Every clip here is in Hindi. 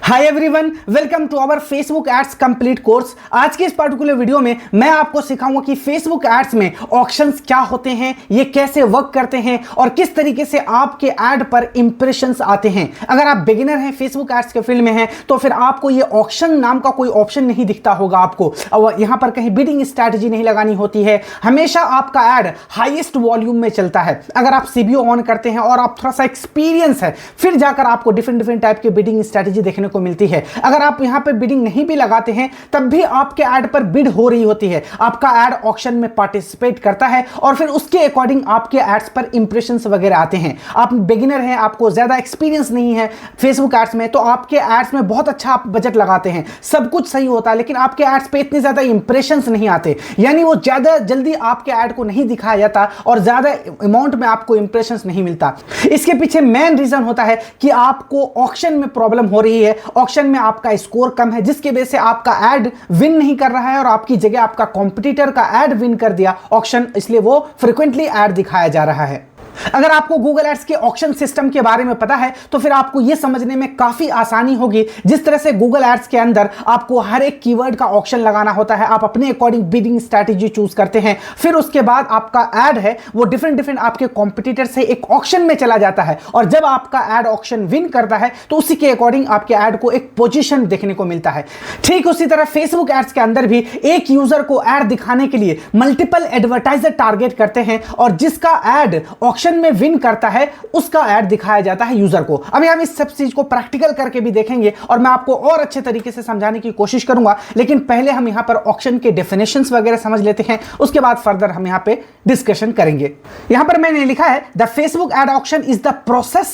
Hi everyone, welcome to our Facebook ads complete course. आज के इस पर्टिकुलर वीडियो में मैं आपको सिखाऊंगा कि फेसबुक एड्स में ऑक्शंस क्या होते हैं, ये कैसे वर्क करते हैं और किस तरीके से आपके एड पर इंप्रेशंस आते हैं। अगर आप बिगिनर हैं, फेसबुक एड्स के फील्ड में हैं, तो फिर आपको ये ऑक्शन नाम का कोई ऑप्शन नहीं दिखता होगा आपको, और यहां पर कहीं बिडिंग स्ट्रैटेजी नहीं लगानी होती है। हमेशा आपका एड हाईएस्ट वॉल्यूम में चलता है। अगर आप सीबीओ ऑन करते हैं और आप थोड़ा सा एक्सपीरियंस है, फिर जाकर आपको डिफरेंट टाइप की बिडिंग स्ट्रैटेजी देखने को मिलती है। अगर आप यहां पर बिडिंग नहीं भी लगाते हैं, तब भी आपके ऐड पर बिड हो रही होती है, आपका ऐड ऑक्शन में पार्टिसिपेट करता है और फिर उसके अकॉर्डिंग आपके एड्स पर इंप्रेशंस वगैरह आते हैं। आप बिगिनर हैं, आपको ज्यादा एक्सपीरियंस नहीं है फेसबुक एड्स में, तो आपके एड्स में बहुत अच्छा आप बजट लगाते हैं, सब कुछ सही होता है, लेकिन आपके एड्स पे इतने ज्यादा इंप्रेशंस नहीं आते, यानी वो ज्यादा जल्दी आपके ऐड को नहीं दिखाया जाता और ज्यादा अमाउंट में आपको इंप्रेशंस नहीं मिलता। इसके पीछे मेन रीजन होता है कि आपको ऑक्शन में प्रॉब्लम हो रही है, ऑक्शन में आपका स्कोर कम है, जिसकी वजह से आपका ऐड विन नहीं कर रहा है और आपकी जगह आपका कॉम्पिटिटर का ऐड विन कर दिया ऑक्शन, इसलिए वो फ्रीक्वेंटली ऐड दिखाया जा रहा है। अगर आपको गूगल एड्स के ऑक्शन सिस्टम के बारे में पता है तो फिर आपको यह समझने में काफी आसानी होगी। जिस तरह से गूगल एड्स के अंदर आपको हर एक कीवर्ड का ऑक्शन लगाना होता है, आप अपने अकॉर्डिंग बिडिंग स्ट्रैटेजी चूज करते हैं, फिर उसके बाद आपका ऐड है वो डिफरेंट आपके कॉम्पिटिटर से एक ऑक्शन में चला जाता है, और जब आपका ऐड ऑक्शन विन करता है तो उसी के अकॉर्डिंग आपके ऐड को एक पोजीशन देखने को मिलता है। ठीक उसी तरह फेसबुक एड्स के अंदर भी एक यूजर को ऐड दिखाने के लिए मल्टीपल एडवर्टाइजर टारगेट करते हैं, और जिसका ऐड ऑक्शन में विन करता है उसका ऐड दिखाया जाता है यूजर को। अभी हम इस सब चीज को प्रैक्टिकल करके भी देखेंगे और मैं आपको और अच्छे तरीके से समझाने की कोशिश करूंगा, लेकिन पहले हम यहां पर ऑक्शन के डेफिनेशंस वगैरह समझ लेते हैं, उसके बाद फर्दर हम यहां पे डिस्कशन करेंगे। यहां पर मैंने लिखा है the Facebook ad auction is the process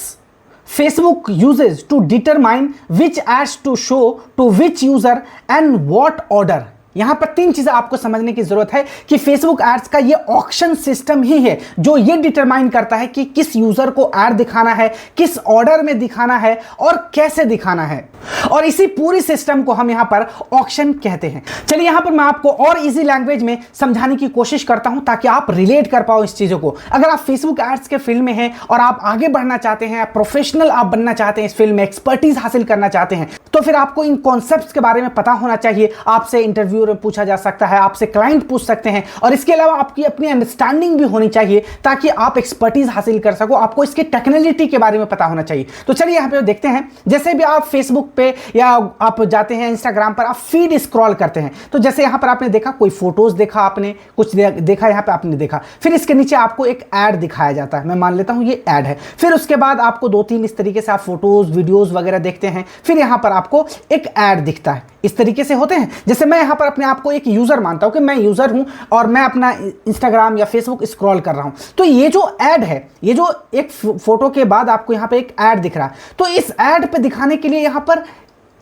Facebook uses to determine which ads to show to which user and what order। यहां पर तीन चीजें आपको समझने की जरूरत है कि फेसबुक एड्स का ये ऑक्शन सिस्टम ही है जो ये डिटरमाइन करता है कि किस यूजर को ऐड दिखाना है, किस ऑर्डर में दिखाना है और कैसे दिखाना है, और इसी पूरी सिस्टम को हम यहां पर ऑक्शन कहते हैं। चलिए यहां पर मैं आपको और इजी लैंग्वेज में समझाने की कोशिश करता हूं ताकि आप रिलेट कर पाओ इस चीजों को। अगर आप फेसबुक एड्स के फील्ड में हैं और आप आगे बढ़ना चाहते हैं, प्रोफेशनल आप बनना चाहते हैं, इस फील्ड में एक्सपर्टीज हासिल करना चाहते हैं, तो फिर आपको इन कॉन्सेप्ट्स के बारे में पता होना चाहिए। आपसे इंटरव्यू पूछा जा सकता है, आपसे क्लाइंट पूछ सकते हैं, और इसके अलावा आपकी अपनी अंडरस्टैंडिंग भी होनी चाहिए ताकि आप एक्सपर्टीज हासिल कर सको, आपको इसके टेक्नोलॉजी के बारे में पता होना चाहिए। तो चलिए यहां पे देखते हैं, जैसे भी आप फेसबुक पे या आप जाते हैं इंस्टाग्राम पर, आप फीड स्क्रॉल करते हैं, तो जैसे यहां पर आपने देखा कोई फोटोज देखा, आपने कुछ देखा, यहां पे आपने देखा, फिर इसके नीचे आपको एक ऐड दिखाया जाता है, मैं मान लेता हूं ये ऐड है। फिर उसके बाद आपको दो तीन इस तरीके से आप फोटोज वीडियोज वगैरह देखते हैं, फिर यहां पर आपको एक ऐड दिखता है। इस तरीके से होते हैं। जैसे मैं यहां पर अपने आप को एक यूजर मानता हूं कि मैं यूजर हूं और मैं अपना इंस्टाग्राम या फेसबुक स्क्रॉल कर रहा हूं, तो ये जो ऐड है, ये जो एक फोटो के बाद आपको यहां पे एक ऐड दिख रहा है, तो इस ऐड पे दिखाने के लिए यहां पर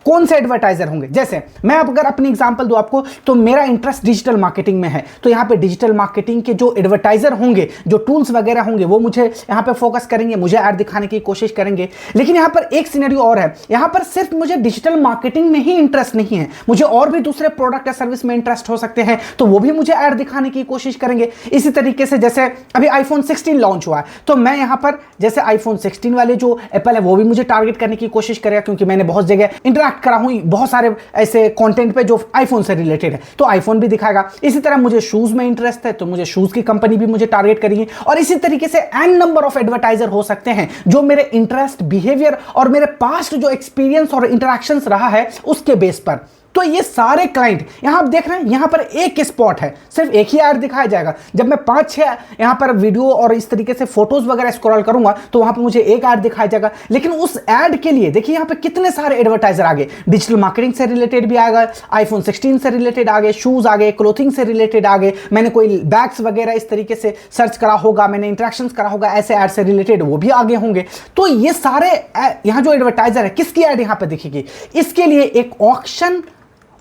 कौन से एडवर्टाइजर होंगे। जैसे मैं अगर अपनी एग्जांपल दूं आपको, तो मेरा इंटरेस्ट डिजिटल मार्केटिंग में है, तो यहां पे डिजिटल मार्केटिंग के जो एडवर्टाइजर होंगे, जो टूल्स वगैरह होंगे, वो मुझे यहां पे फोकस करेंगे, मुझे ऐड दिखाने की कोशिश करेंगे। लेकिन यहां पर एक सिनेरियो और है, यहां पर सिर्फ मुझे डिजिटल मार्केटिंग में ही इंटरेस्ट नहीं है, मुझे और भी दूसरे प्रोडक्ट या सर्विस में इंटरेस्ट हो सकते हैं, तो वो भी मुझे ऐड दिखाने की कोशिश करेंगे। इसी तरीके से जैसे अभी आईफोन 16 लॉन्च हुआ है, तो मैं यहां पर जैसे आईफोन 16 वाले जो एप्पल है वो भी मुझे टारगेट करने की कोशिश करेगा, क्योंकि मैंने बहुत जगह इंटरैक्ट करा हूं बहुत सारे ऐसे कंटेंट पे जो आईफोन से रिलेटेड है, तो आईफोन भी दिखाएगा। इसी तरह मुझे शूज में इंटरेस्ट है, तो मुझे शूज की कंपनी भी मुझे टारगेट करेगी, और इसी तरीके से एन नंबर ऑफ एडवर्टाइजर हो सकते हैं जो मेरे इंटरेस्ट, बिहेवियर और मेरे पास्ट जो एक्सपीरियंस और इंटरैक्शंस रहा है उसके बेस पर। तो ये सारे क्लाइंट यहां आप देख रहे हैं, यहां पर एक स्पॉट है, सिर्फ एक ही ऐड दिखाया जाएगा। जब मैं 5-6 यहां पर वीडियो और इस तरीके से फोटोज वगैरह स्क्रॉल करूंगा तो वहां पर मुझे एक ऐड दिखाया जाएगा, लेकिन उस ऐड के लिए देखिए यहां पे कितने सारे एडवर्टाइजर आ गए। डिजिटल मार्केटिंग से रिलेटेड भी आ गए, आईफोन 16 से रिलेटेड आ गए, शूज आ गए, क्लोथिंग से रिलेटेड आ गए, मैंने कोई बैग्स वगैरह इस तरीके से सर्च करा होगा, मैंने इंटरेक्शन करा होगा, ऐसे ऐड से रिलेटेड वो भी आगे होंगे। तो ये सारे यहां जो एडवर्टाइजर है, किसकी ऐड यहां पर दिखेगी, इसके लिए एक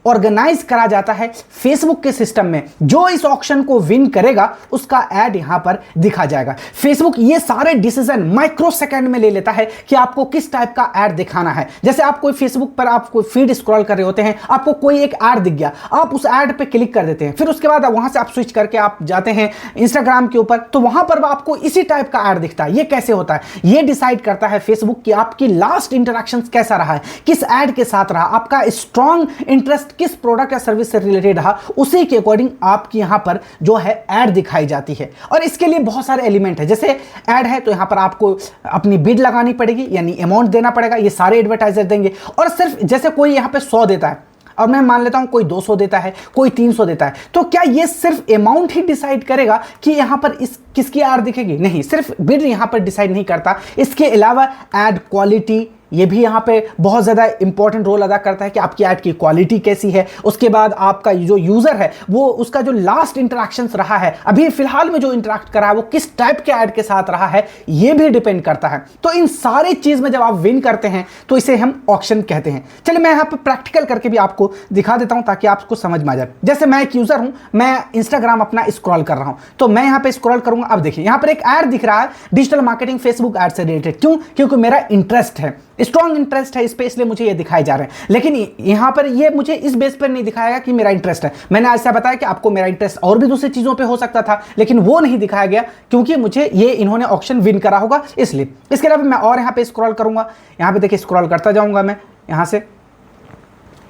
ऑर्गेनाइज करा जाता है फेसबुक के सिस्टम में। जो इस ऑक्शन को विन करेगा उसका ऐड यहां पर दिखा जाएगा। फेसबुक ये सारे डिसीजन माइक्रो सेकंड में ले लेता है कि आपको किस टाइप का ऐड दिखाना है। जैसे आप कोई फेसबुक पर आप कोई फीड स्क्रॉल कर रहे होते हैं, आपको कोई एक ऐड दिख गया, आप उस ऐड पे क्लिक कर देते हैं, फिर उसके बाद वहां से आप स्विच करके आप जाते हैं इंस्टाग्राम के ऊपर, तो वहां पर आपको इसी टाइप का ऐड दिखता है। ये कैसे होता है? ये डिसाइड करता है फेसबुक कि आपकी लास्ट इंटरेक्शन कैसा रहा है, किस ऐड के साथ रहा, आपका स्ट्रॉन्ग इंटरेस्ट किस प्रोडक्ट या सर्विस से रिलेटेड रहा, उसी के अकॉर्डिंग आपकी यहां पर जो है ऐड दिखाई जाती है। और इसके लिए बहुत सारे एलिमेंट है। जैसे ऐड है तो यहां पर आपको अपनी बिड लगानी पड़ेगी, यानी अमाउंट देना पड़ेगा, ये सारे एडवर्टाइजर देंगे। और सिर्फ जैसे कोई यहां पे 100 देता है और मैं मान लेता हूं कोई 200 देता है, कोई 300 देता है, तो क्या ये सिर्फ अमाउंट ही डिसाइड करेगा कि यहां पर इस किसकी ऐड दिखेगी? नहीं, सिर्फ बिड यहां पर डिसाइड नहीं करता। इसके अलावा ऐड क्वालिटी ये भी यहाँ पे बहुत ज़्यादा इंपॉर्टेंट रोल अदा करता है कि आपकी ऐड की क्वालिटी कैसी है। उसके बाद आपका जो यूज़र है वो उसका जो लास्ट इंटरेक्शंस रहा है, अभी फिलहाल में जो इंटरेक्ट करा है वो किस टाइप के ऐड के साथ रहा है, ये भी डिपेंड करता है। तो इन सारी चीज़ में जब आप विन करते हैं तो इसे हम ऑक्शन कहते हैं। चलिए मैं यहाँ पे प्रैक्टिकल करके भी आपको दिखा देता हूँ ताकि आपको समझ में आ जाए। जैसे मैं एक यूज़र हूँ, मैं इंस्टाग्राम अपना स्क्रॉल कर रहा हूँ, तो मैं यहाँ पे स्क्रॉल करूँगा। अब देखिए यहाँ पर एक ऐड दिख रहा है डिजिटल मार्केटिंग फेसबुक ऐड से रिलेटेड। क्यों? क्योंकि मेरा इंटरेस्ट है, स्ट्रॉन्ग इंटरेस्ट है इस पे, इसलिए मुझे ये दिखाए जा रहे हैं। लेकिन यहां पर ये मुझे इस बेस पर नहीं दिखाएगा कि मेरा इंटरेस्ट है। मैंने ऐसा बताया कि आपको मेरा इंटरेस्ट और भी दूसरी चीजों पे हो सकता था, लेकिन वो नहीं दिखाया गया क्योंकि मुझे ये इन्होंने ऑक्शन विन करा होगा इसलिए। इसके अलावा मैं और यहां पे स्क्रॉल करूंगा, यहां पे देखिए स्क्रॉल करता जाऊंगा मैं यहां से,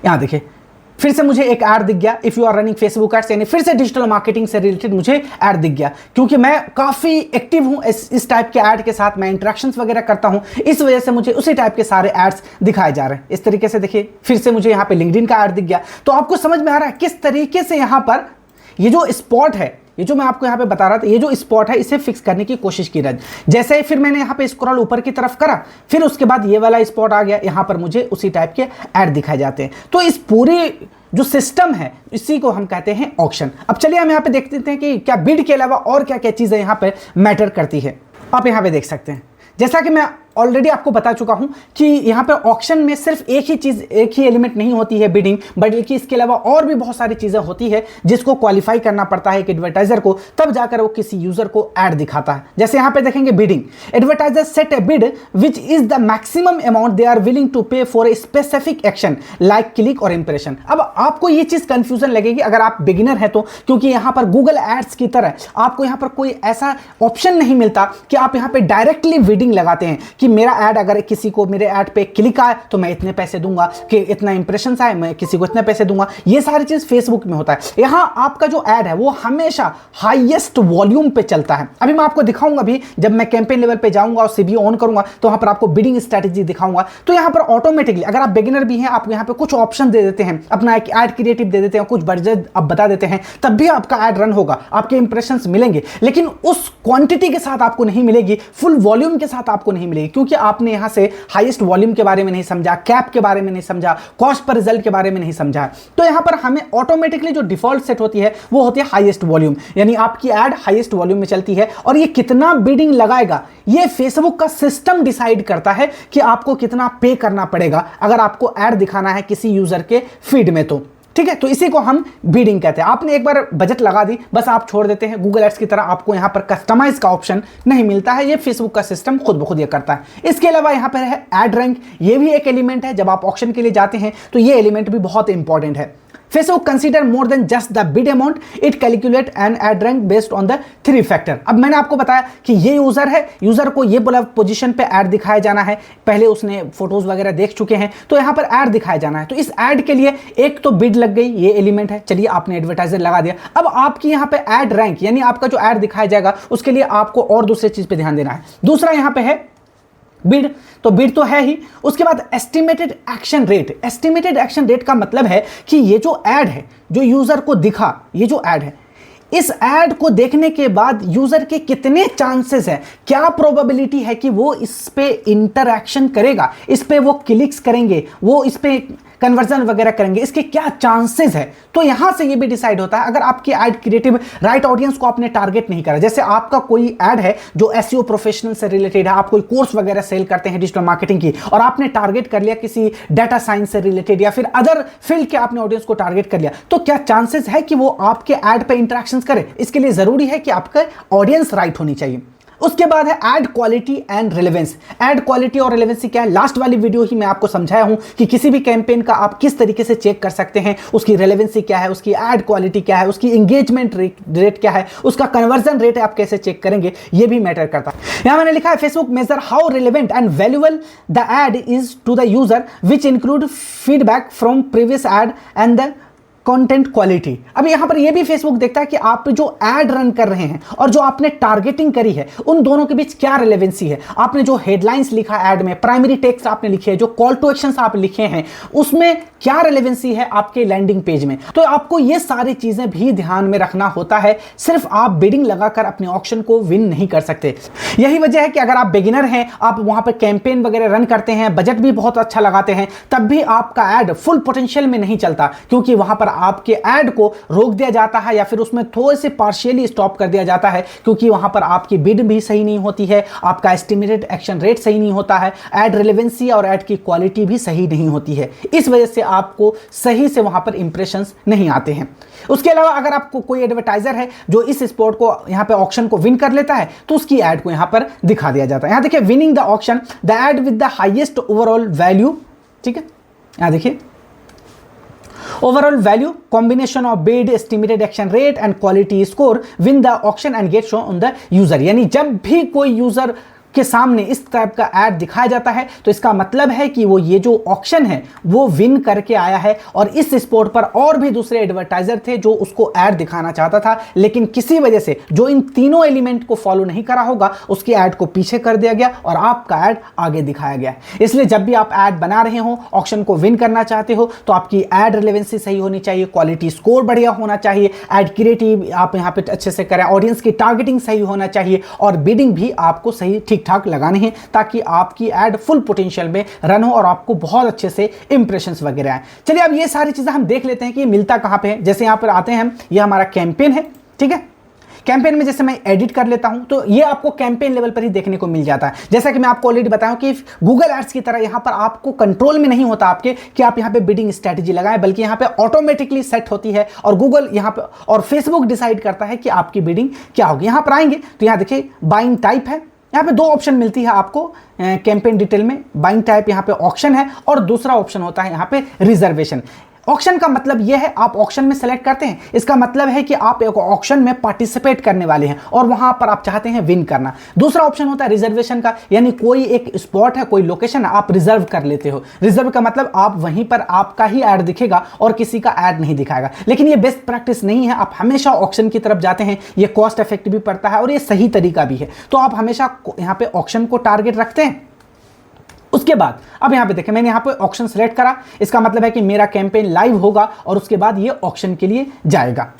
यहां देखिए फिर से मुझे एक ऐड दिख गया, if you are running Facebook ads, यानी फिर से डिजिटल मार्केटिंग से रिलेटेड मुझे ऐड दिख गया। क्योंकि मैं काफी एक्टिव हूं इस टाइप के ऐड के साथ, मैं इंटरेक्शंस वगैरह करता हूं, इस वजह से मुझे उसी टाइप के सारे एड्स दिखाए जा रहे हैं। इस तरीके से देखिए फिर से मुझे यहां पे लिंक्डइन का ऐड दिख गया। तो आपको समझ में आ रहा है किस तरीके से यहां पर ये जो स्पॉट है, ये जो मैं आपको यहाँ पे बता रहा था, ये जो स्पॉट है इसे फिक्स करने की कोशिश की रही। जैसे फिर मैंने यहाँ पे स्क्रॉल ऊपर की तरफ करा, फिर उसके बाद ये वाला स्पॉट आ गया, यहाँ पर मुझे उसी टाइप के ऐड दिखाए जाते हैं। तो इस पूरी जो सिस्टम है इसी को हम कहते हैं ऑक्शन। अब चलिए हम यहाँ पे देख लेते हैं कि क्या बिड के अलावा और क्या क्या चीज़ें यहाँ पे मैटर करती है। आप यहाँ पे देख सकते हैं, जैसा कि मैं ऑलरेडी आपको बता चुका हूं कि यहाँ पे ऑक्शन में सिर्फ एक ही चीज, एक ही एलिमेंट नहीं होती है बिडिंग, बल्कि इसके अलावा और भी बहुत सारी चीजें होती है जिसको क्वालिफाई करना पड़ता है एक एडवर्टाइजर को, तब जाकर वो किसी यूजर को ऐड दिखाता है। जैसे यहाँ पे देखेंगे bidding, advertiser set a bid which is the maximum amount they are willing to pay for a specific action like click और इंप्रेशन। अब आपको ये चीज कंफ्यूजन लगेगी अगर आप बिगिनर है तो, क्योंकि यहाँ पर गूगल एड्स की तरह आपको यहाँ पर कोई ऐसा ऑप्शन नहीं मिलता कि आप यहाँ पे डायरेक्टली बिडिंग लगाते हैं कि मेरा ऐड, अगर किसी को मेरे ऐड पे क्लिक आए तो मैं इतने पैसे दूंगा, कि इतना इंप्रेशंस आए मैं किसी को इतने पैसे दूंगा। ये सारी चीज फेसबुक में होता है। यहां आपका जो ऐड है वो हमेशा हाईएस्ट वॉल्यूम पे चलता है। अभी मैं आपको दिखाऊंगा भी, जब मैं कैंपेन लेवल पे जाऊंगा और सीबी ऑन करूंगा तो वहां पर आपको बिडिंग स्ट्रेटजी दिखाऊंगा। तो यहां पर ऑटोमेटिकली अगर आप बिगिनर भी हैं, आप यहां पे कुछ ऑप्शन दे देते हैं, अपना एक ऐड क्रिएटिव दे देते हैं, कुछ बजट आप बता देते हैं, तब भी आपका ऐड रन होगा, आपके इंप्रेशंस मिलेंगे, लेकिन उस क्वांटिटी के साथ आपको नहीं मिलेगी, फुल वॉल्यूम के साथ आपको नहीं मिलेगी, क्योंकि आपने यहां से हाईएस्ट वॉल्यूम के बारे में नहीं समझा, कैप के बारे में नहीं समझा, कॉस्ट पर रिजल्ट के बारे में नहीं समझा। तो यहां पर हमें ऑटोमेटिकली जो डिफॉल्ट सेट होती है वो होती है हाईएस्ट वॉल्यूम, यानी आपकी ऐड हाईएस्ट वॉल्यूम में चलती है। और ये कितना बिडिंग लगाएगा ये फेसबुक का सिस्टम डिसाइड करता है कि आपको कितना पे करना पड़ेगा अगर आपको ऐड दिखाना है किसी यूजर के फीड में। तो ठीक है, तो इसी को हम बिडिंग कहते हैं। आपने एक बार बजट लगा दी, बस आप छोड़ देते हैं, गूगल एड्स की तरह आपको यहां पर कस्टमाइज का ऑप्शन नहीं मिलता है, ये फेसबुक का सिस्टम खुद ब खुद ये करता है। इसके अलावा यहां पर है ऐड रैंक, ये भी एक एलिमेंट है। जब आप ऑप्शन के लिए जाते हैं तो ये एलिमेंट भी बहुत इंपॉर्टेंट है। Facebook consider more than just the bid amount, it calculate an ad rank based on the 3 factor। अब मैंने आपको बताया कि ये यूजर है, यूजर को ये बोला पोजीशन पे ऐड दिखाया जाना है, पहले उसने फोटोज वगैरह देख चुके हैं, तो यहाँ पर ऐड दिखाया जाना है। तो इस ऐड के लिए एक तो बिड लग गई, ये एलिमेंट है, चलिए आपने एडवर्टाइजर लगा दिया। अब आपकी यहाँ पे ऐड रैंक, यानी आपका जो ऐड दिखाया जाएगा उसके लिए आपको और दूसरे चीज पे ध्यान देना है। दूसरा यहाँ पे है बिड, तो बिड तो है ही, उसके बाद estimated action rate. Estimated action rate का मतलब है कि ये जो ऐड है, जो यूजर को दिखा, ये जो ऐड है, इस ऐड को देखने के बाद यूजर के कितने चांसेस है, क्या प्रोबेबिलिटी है कि वो इस पे इंटरैक्शन करेगा, इस पे वो क्लिक्स करेंगे, वो इस पे कन्वर्जन वगैरह करेंगे, इसके क्या चांसेस है। तो यहां से ये भी डिसाइड होता है, अगर आपकी ऐड क्रिएटिव राइट ऑडियंस को आपने टारगेट नहीं करा, जैसे आपका कोई ऐड है जो एसईओ प्रोफेशनल से रिलेटेड है, आप कोई कोर्स वगैरह सेल करते हैं डिजिटल मार्केटिंग की, और आपने टारगेट कर लिया किसी डाटा साइंस से रिलेटेड या फिर अदर फील्ड के आपने ऑडियंस को टारगेट कर लिया, तो क्या चांसेस है कि वो आपके ऐड पे इंटरेक्शन करे। इसके लिए जरूरी है कि आपका ऑडियंस राइट होनी चाहिए। उसके बाद है add quality and relevance. Add quality और रिलेवेंसी क्या है, लास्ट वाली वीडियो ही मैं आपको समझाया हूं कि किसी भी कैंपेन का आप किस तरीके से चेक कर सकते हैं, उसकी रिलेवेंसी क्या है, उसकी ऐड क्वालिटी क्या है, उसकी एंगेजमेंट रेट क्या है, उसका कन्वर्जन रेट आप कैसे चेक करेंगे, यह भी मैटर करता है। यहां मैंने लिखा है Facebook measure how relevant and valuable the ad is to the user which include feedback from previous ad and the content quality. अब यहां पर यह भी फेसबुक देखता है कि आप जो ऐड रन कर रहे हैं और जो आपने टारगेटिंग करी है उन दोनों के बीच क्या रिलेवेंसी है। आपने जो हेडलाइंस लिखा ऐड में, प्राइमरी टेक्स्ट आपने लिखे हैं, जो कॉल टू एक्शंस आप लिखे हैं, उसमें क्या रिलेवेंसी है आपके लैंडिंग पेज में। तो आपको ये सारी चीजें भी ध्यान में रखना होता है। सिर्फ आप बिडिंग लगाकर अपने ऑक्शन को विन नहीं कर सकते। यही वजह है कि अगर आप बिगिनर हैं, आप वहां पर कैंपेन वगैरह रन करते हैं, बजट भी बहुत अच्छा लगाते हैं, तब भी आपका ऐड फुल पोटेंशियल में नहीं चलता, क्योंकि वहां पर आपके ऐड को रोक दिया जाता है या फिर उसमें थोड़े से पार्शियली स्टॉप कर दिया जाता है, क्योंकि वहां पर आपकी बिड भी सही नहीं होती है, आपका एस्टिमेटेड एक्शन रेट सही नहीं होता है, ऐड रिलेवेंसी और ऐड की क्वालिटी भी सही नहीं होती है। इस वजह से आपको सही से वहां पर इंप्रेशंस नहीं आते हैं। उसके अलावा अगर आपको कोई एडवर्टाइजर है जो इस स्पोर्ट को यहां पे ऑक्शन को विन कर लेता है, तो उसकी ऐड को यहां पर दिखा दिया जाता है। यहां देखिए, winning the auction the add with the highest overall value. ठीक है, यहां देखिए, overall value combination of bid, estimated action rate and quality score win the auction and get shown on the user। यानी जब भी कोई यूजर के सामने इस टाइप का ऐड दिखाया जाता है तो इसका मतलब है कि वो ये जो ऑक्शन है वो विन करके आया है, और इस स्पोर्ट पर और भी दूसरे एडवर्टाइजर थे जो उसको ऐड दिखाना चाहता था, लेकिन किसी वजह से जो इन तीनों एलिमेंट को फॉलो नहीं करा होगा उसकी ऐड को पीछे कर दिया गया और आपका ऐड आगे दिखाया गया। इसलिए जब भी आप ऐड बना रहे हो, ऑक्शन को विन करना चाहते हो, तो आपकी ऐड रिलेवेंसी सही होनी चाहिए, क्वालिटी स्कोर बढ़िया होना चाहिए, ऐड क्रिएटिव आप यहाँ पे अच्छे से करें, ऑडियंस की टारगेटिंग सही होना चाहिए, और बिडिंग भी आपको सही ठीक ठाक लगाने हैं ताकि आपकी ऐड फुल पोटेंशियल में रन हो और आपको बहुत अच्छे से इंप्रेशंस वगैरह आए। चलिए अब ये सारी चीजें हम देख लेते हैं कि ये मिलता कहां पे है। जैसे यहां पर आते हैं, ये हमारा कैंपेन है, ठीक है। कैंपेन में जैसे मैं एडिट कर लेता हूं तो ये आपको कैंपेन लेवल पर ही देखने को मिल जाता है। जैसा कि मैं आपको ऑलरेडी बताया कि गूगल एड्स की तरह यहां पर आपको कंट्रोल में नहीं होता आपके कि आप यहां पे बिडिंग स्ट्रेटजी लगाएं, बल्कि यहां पे ऑटोमेटिकली सेट होती है और गूगल यहां पे और फेसबुक डिसाइड करता है कि आपकी बिडिंग क्या होगी। यहां पर आएंगे तो यहां देखिए बाइंग टाइप है, यहाँ पे दो ऑप्शन मिलती है आपको कैंपेन डिटेल में, बाइंग टाइप यहाँ पे ऑक्शन है और दूसरा ऑप्शन होता है यहाँ पे रिजर्वेशन। ऑक्शन का मतलब यह है आप ऑक्शन में सेलेक्ट करते हैं, इसका मतलब है कि आप एक ऑक्शन में पार्टिसिपेट करने वाले हैं और वहां पर आप चाहते हैं विन करना। दूसरा ऑप्शन होता है रिजर्वेशन का, यानी कोई एक स्पॉट है, कोई लोकेशन है, आप रिजर्व कर लेते हो। रिजर्व का मतलब आप वहीं पर आपका ही ऐड दिखेगा और किसी का ऐड नहीं दिखाएगा। लेकिन ये बेस्ट प्रैक्टिस नहीं है, आप हमेशा ऑक्शन की तरफ जाते हैं, ये कॉस्ट इफेक्टिव भी पड़ता है और ये सही तरीका भी है। तो आप हमेशा यहाँ पे ऑक्शन को टारगेट रखते हैं। उसके बाद अब यहां पे देखें, मैंने यहां पे ऑक्शन सेलेक्ट करा, इसका मतलब है कि मेरा कैंपेन लाइव होगा और उसके बाद ये ऑक्शन के लिए जाएगा।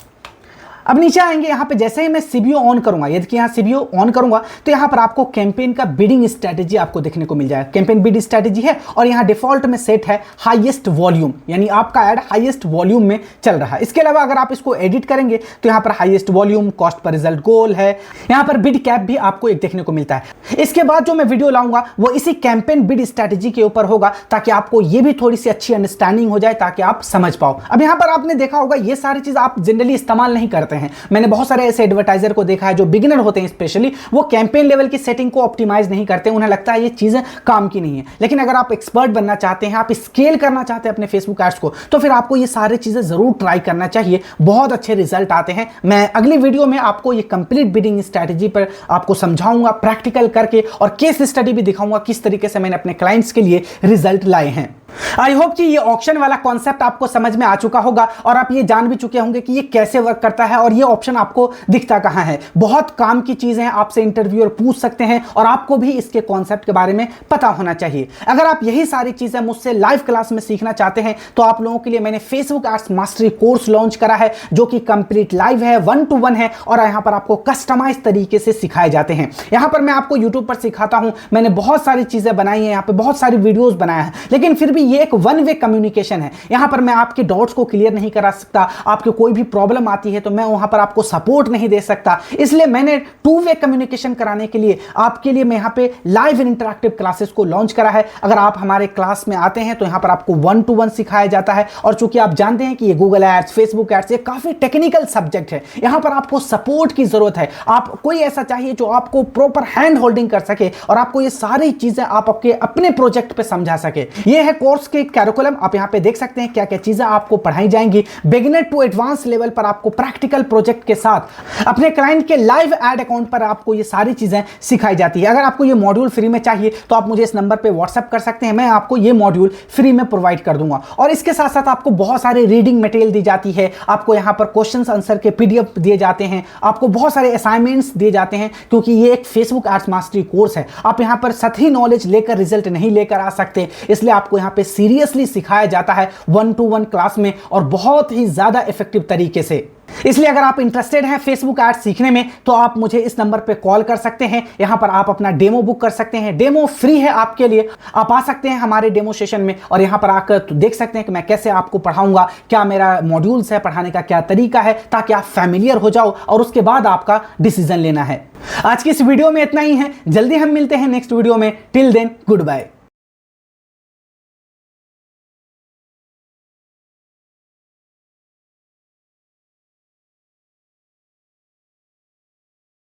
अब नीचे आएंगे, यहां पे जैसे ही मैं सीबीओ ऑन करूंगा, यदि कि यहां सीबीओ ऑन करूंगा तो यहां पर आपको कैंपेन का बिडिंग स्ट्रेटजी आपको देखने को मिल जाएगा। कैंपेन बिड स्ट्रेटजी है और यहां डिफॉल्ट में सेट है हाईएस्ट वॉल्यूम, यानी आपका ऐड हाईएस्ट वॉल्यूम में चल रहा है। इसके अलावा अगर आप इसको एडिट करेंगे तो यहां पर highest volume, cost per result goal है, यहां पर बिड कैप भी आपको एक देखने को मिलता है। इसके बाद जो मैं वीडियो लाऊंगा वो इसी कैंपेन बिड स्ट्रेटजी के ऊपर होगा, ताकि आपको ये भी थोड़ी सी अच्छी अंडरस्टैंडिंग हो जाए, ताकि आप समझ पाओ। अब यहां पर आपने देखा होगा ये सारी चीज आप जनरली इस्तेमाल नहीं करते हैं। मैंने बहुत सारे ऐसे एडवर्टाइजर को देखा है जो बिगिनर होते हैं, स्पेशली वो कैंपेन लेवल की सेटिंग को ऑप्टिमाइज नहीं करते, उन्हें लगता है ये चीजें काम की नहीं है। लेकिन अगर आप एक्सपर्ट बनना चाहते हैं, आप स्केल करना चाहते हैं अपने फेसबुक एड्स को, तो फिर आपको ये सारी चीजें जरूर ट्राई करना चाहिए, बहुत अच्छे रिजल्ट आते हैं। मैं अगली वीडियो में आपको ये कंप्लीट बिडिंग स्ट्रेटजी पर आपको समझाऊंगा प्रैक्टिकल करके, और केस स्टडी भी दिखाऊंगा किस तरीके से मैंने अपने क्लाइंट्स के लिए रिजल्ट लाए हैं। आई होप कि ये ऑक्शन वाला कॉन्सेप्ट आपको समझ में आ चुका होगा और आप ये जान भी चुके होंगे कि ये कैसे वर्क करता है और ये ऑप्शन आपको दिखता कहां है। बहुत काम की चीजें हैं, आपसे इंटरव्यूअर पूछ सकते हैं और आपको भी इसके कॉन्सेप्ट के बारे में पता होना चाहिए। अगर आप यही सारी चीजें मुझसे लाइव क्लास में सीखना चाहते हैं तो आप लोगों के लिए मैंने Facebook ads mastery course launch करा है, जो कि कंप्लीट लाइव है, 1-to-1 है और यहां पर आपको कस्टमाइज तरीके से सिखाए जाते हैं। यहां पर मैं आपको यूट्यूब पर सिखाता हूं, मैंने बहुत सारी चीजें बनाई है, यहां पर बहुत सारी वीडियोस बनाया है, लेकिन फिर भी ये एक वन वे कम्युनिकेशन है। यहां पर मैं आपके डाउट्स को क्लियर नहीं करा सकता, आपके कोई भी प्रॉब्लम आती है तो मैं वहां पर आपको सपोर्ट नहीं दे सकता, इसलिए मैंने 2 वे कम्युनिकेशन कराने के लिए आपके लिए मैं यहां पे लाइव एंड इंटरैक्टिव क्लासेस को लॉन्च करा है। अगर आप हमारे क्लास में आते हैं तो यहां पर आपको 1-to-1 सिखाया जाता है और चूंकि आप जानते हैं कि ये गूगल एड्स, फेसबुक एड्स ये काफी टेक्निकल सब्जेक्ट है, यहां पर आपको सपोर्ट की जरूरत है। आप कोई ऐसा चाहिए जो आपको प्रॉपर हैंड होल्डिंग कर सके और आपको ये सारी चीजें आप अपने प्रोजेक्ट पे समझा सके। ये है कोर्स के कैरिकुलम, आप यहां पे देख सकते हैं क्या क्या चीजें आपको पढ़ाई जाएंगी। बिगिनर टू एडवांस लेवल पर आपको प्रैक्टिकल प्रोजेक्ट के साथ अपने क्लाइंट के लाइव एड अकाउंट पर आपको ये सारी चीजें सिखाई जाती है। अगर आपको ये मॉड्यूल फ्री में चाहिए तो आप मुझे इस नंबर पे व्हाट्सएप कर सकते हैं, मैं आपको ये मॉड्यूल फ्री में प्रोवाइड कर दूंगा। और इसके साथ साथ आपको बहुत सारे रीडिंग मटेरियल दी जाती है, आपको यहां पर क्वेश्चंस आंसर के पीडीएफ दिए जाते हैं, आपको बहुत सारे असाइनमेंट्स दिए जाते हैं, क्योंकि ये एक फेसबुक एड्स मास्टरी कोर्स है। आप यहां पर सही नॉलेज लेकर रिजल्ट नहीं लेकर आ सकते, इसलिए आपको यहां पे सीरियसली सिखाया जाता है 1-to-1 क्लास में और बहुत ही ज्यादा इफेक्टिव तरीके से। इसलिए अगर आप इंटरेस्टेड हैं फेसबुक एड्स सीखने में तो आप मुझे इस नंबर पे कॉल कर सकते हैं, यहां पर आप अपना डेमो बुक कर सकते हैं। डेमो फ्री है आपके लिए, आप आ सकते हैं हमारे डेमो सेशन में और यहां पर आकर तो देख सकते हैं कि मैं कैसे आपको पढ़ाऊंगा, क्या मेरा मॉड्यूल्स है, पढ़ाने का क्या तरीका है, ताकि आप फैमिलियर हो जाओ और उसके बाद आपका डिसीजन लेना है। आज की इस वीडियो में इतना ही है, जल्दी हम मिलते हैं नेक्स्ट वीडियो में। Till then good bye.